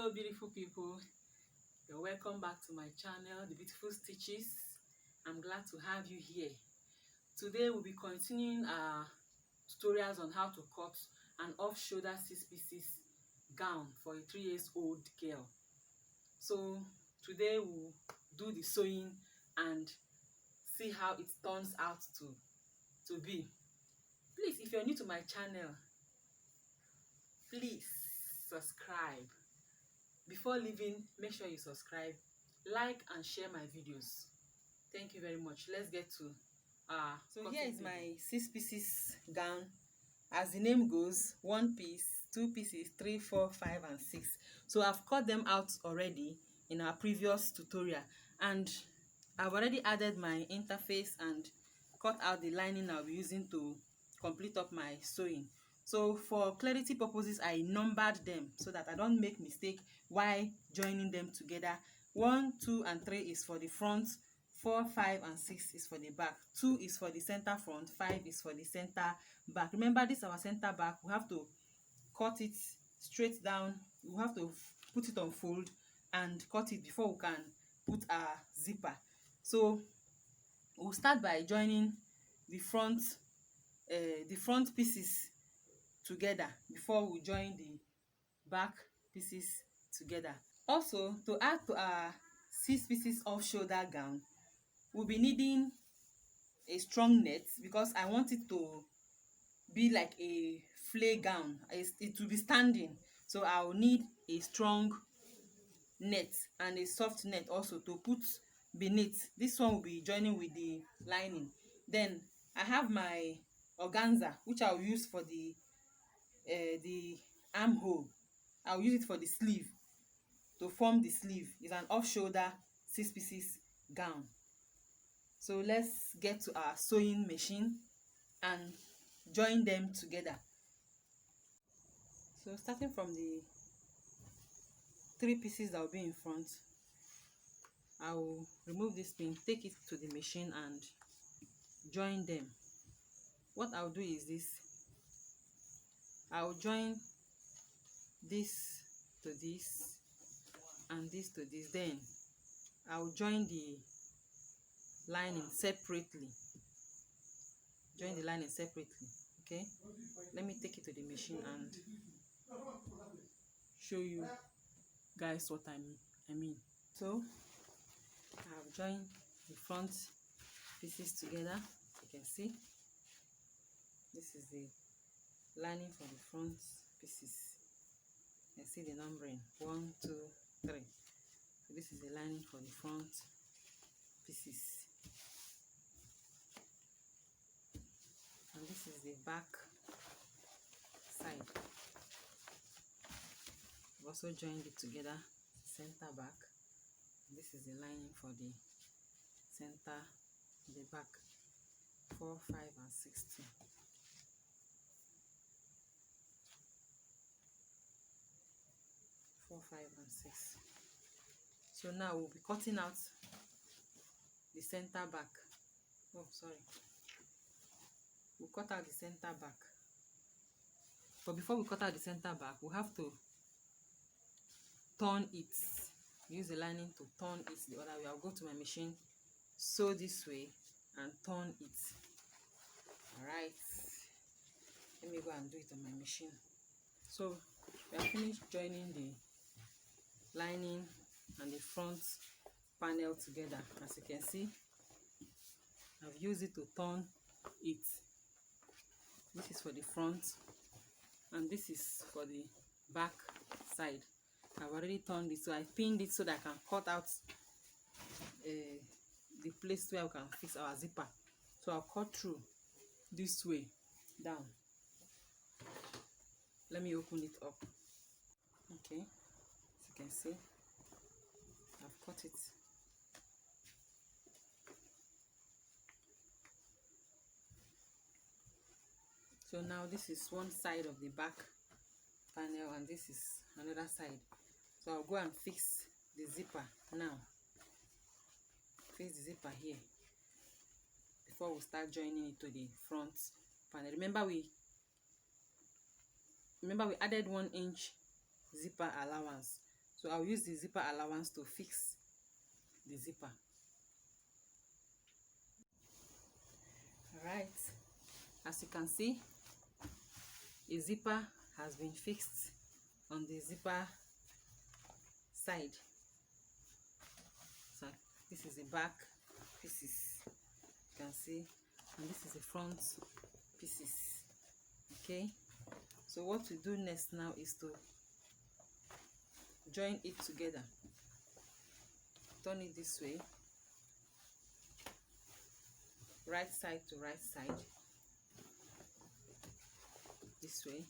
Hello beautiful people, you're welcome back to my channel, The Beautiful Stitches. I'm glad to have you here. Today we'll be continuing our tutorials on how to cut an off-shoulder 6-pieces gown for a 3-year-old girl. So today we'll do the sewing and see how it turns out to be. Please, if you're new to my channel, please subscribe. Before leaving, make sure you subscribe, like and share my videos. Thank you very much. Let's get to so here is my 6-pieces gown. As the name goes, 1 piece, 2 pieces, 3, 4, 5 and 6. So I've cut them out already in our previous tutorial, and I've already added my interface and cut out the lining I'll be using to complete up my sewing. So for clarity purposes, I numbered them so that I don't make mistake while joining them together. 1, 2 and 3 is for the front, 4, 5 and 6 is for the back. 2 is for the center front, 5 is for the center back. Remember, this is our center back. We have to cut it straight down. We have to put it on fold and cut it before we can put our zipper. So we'll start by joining the front pieces together before we join the back pieces together. Also, to add to our 6 pieces off shoulder gown, we'll be needing a strong net because I want it to be like a flay gown. It will be standing, so I will need a strong net and a soft net also to put beneath. This one will be joining with the lining. Then I have my organza, which I will use for the armhole. I will use it for the sleeve, to form the sleeve. It's an off shoulder 6 pieces gown. So let's get to our sewing machine and join them together. So starting from the 3 pieces that will be in front, I will remove this pin, take it to the machine and join them. What I'll do is this: I'll join this to this and this to this. Then I'll join the lining separately. Okay, let me take it to the machine and show you guys what I mean. So I've joined the front pieces together. You can see this is the lining for the front pieces. You can see the numbering 1, 2, 3. So this is the lining for the front pieces, and this is the back side. I've also joined it together, center back. This is the lining for the center, the back, 4, 5 and 6 too. Four, 5 and 6. So now we'll be cutting out the center back. Oh, sorry. We'll cut out the center back. But before we cut out the center back, we have to turn it. Use the lining to turn it the other way. I'll go to my machine, sew this way and turn it. Alright, let me go and do it on my machine. So we have finished joining the lining and the front panel together. As you can see, I've used it to turn it. This is for the front and this is for the back side. I've already turned it, so I pinned it so that I can cut out the place where we can fix our zipper. So I'll cut through this way down. Let me open it up. Okay, as you can see, I've cut it. So now this is one side of the back panel and this is another side. So I'll go and fix the zipper now. Fix the zipper here before we start joining it to the front panel. Remember we added 1 inch zipper allowance. So I'll use the zipper allowance to fix the zipper. All right, as you can see, a zipper has been fixed on the zipper side. So this is the back pieces, you can see, and this is the front pieces. Okay, so what we do next now is to join it together. Turn it this way, right side to right side, this way,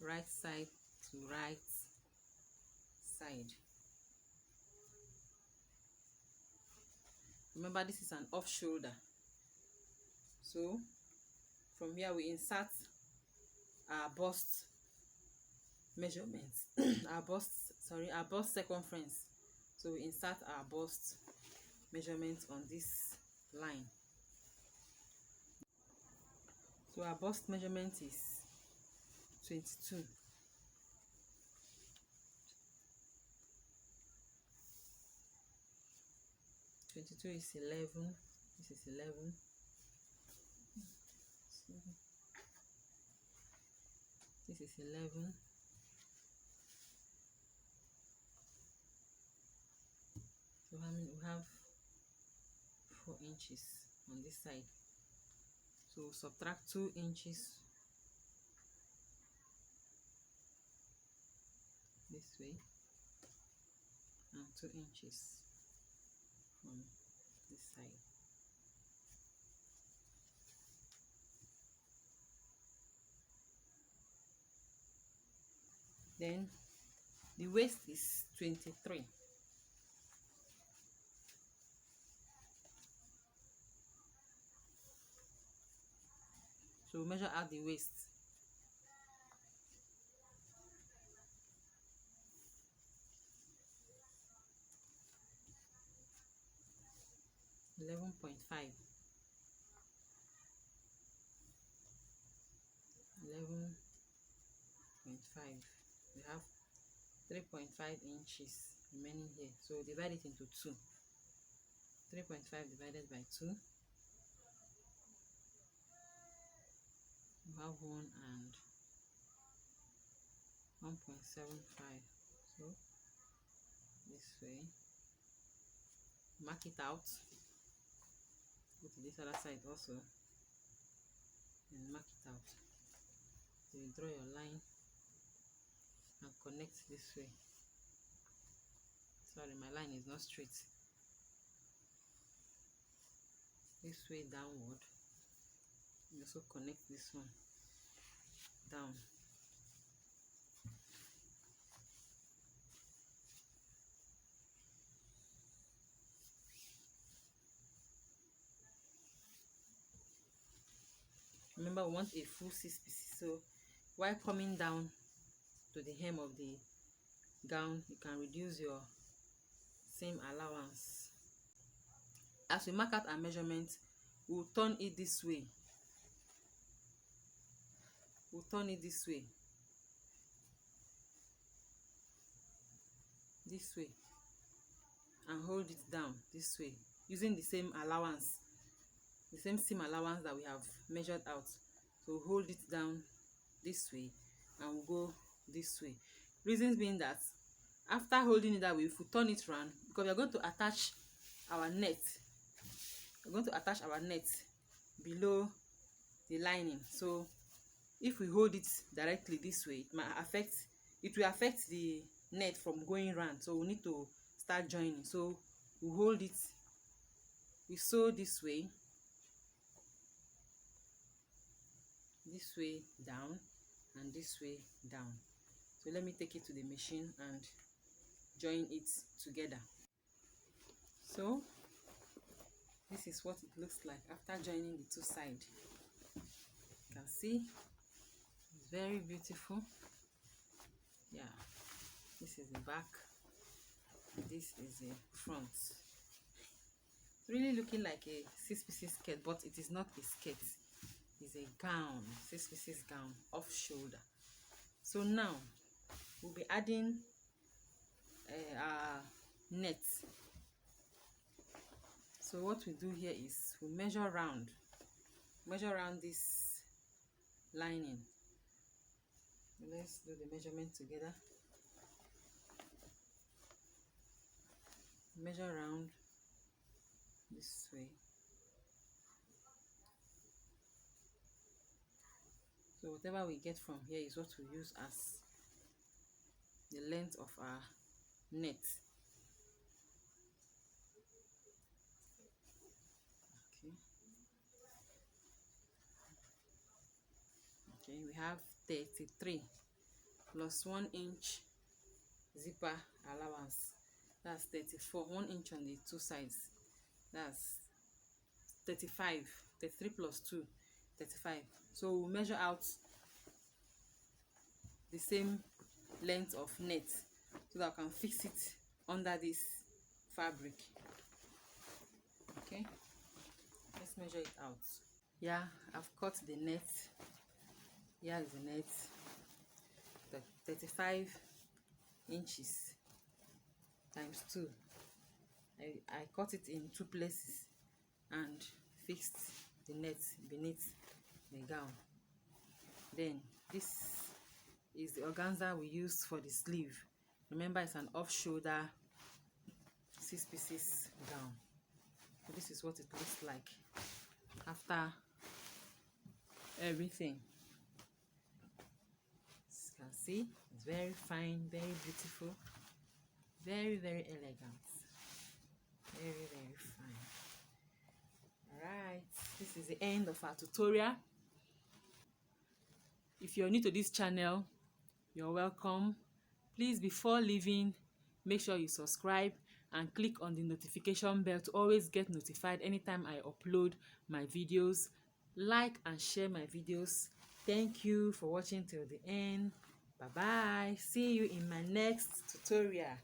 right side to right side. Remember, this is an off shoulder, so from here we insert our bust measurements our bust circumference. So we insert our bust measurements on this line. So our bust measurement is 22. Is 11. This is 11. This is 11. So we have 4 inches on this side. So subtract 2 inches this way and 2 inches on this side. Then the waist is 23. So measure out the waist. $11.5. We have 3.5 inches remaining here. So divide it into 2. 3.5 divided by 2. We have 1 and 1.75. So this way, mark it out. Go to this other side also and mark it out. So you draw your line and connect this way. Sorry, my line is not straight. This way downward. You also connect this one down. Remember, we want a full 6 pieces. So while coming down to the hem of the gown, you can reduce your seam allowance. As we mark out our measurement, we'll turn it this way. This way, and hold it down this way, using the same allowance, the same seam allowance that we have measured out. So hold it down this way and we'll go this way. Reasons being that after holding it that way, if we turn it round, because we are going to attach our net, below the lining. So if we hold it directly this way, it will affect the net from going round. So we need to start joining. So we hold it, we sew this way down, and this way down. So let me take it to the machine and join it together. So this is what it looks like after joining the two sides. You can see it's very beautiful. Yeah, this is the back, this is the front. It's really looking like a 6 pieces skirt, but it is not a skirt. It's a gown, 6 pieces gown, off shoulder. So now we'll be adding our net. So what we do here is we measure round this lining. Let's do the measurement together. Measure round this way. So whatever we get from here is what we use as the length of our net. Okay, we have 33 plus 1 inch zipper allowance. That's 34. 1 inch on the two sides. That's 35. 33 plus 2, 35. So we'll measure out the same length of net so that I can fix it under this fabric. Okay, let's measure it out. Yeah, I've cut the net. Here is the net. 35 inches times 2. I cut it in 2 places and fixed the net beneath the gown. Then this is the organza we used for the sleeve. Remember, it's an off-shoulder 6 pieces gown. So this is what it looks like after everything. As you can see, it's very fine, very beautiful, very elegant, very fine. Alright, this is the end of our tutorial. If you're new to this channel, you're welcome. Please, before leaving, make sure you subscribe and click on the notification bell to always get notified anytime I upload my videos. Like and share my videos. Thank you for watching till the end. Bye bye. See you in my next tutorial.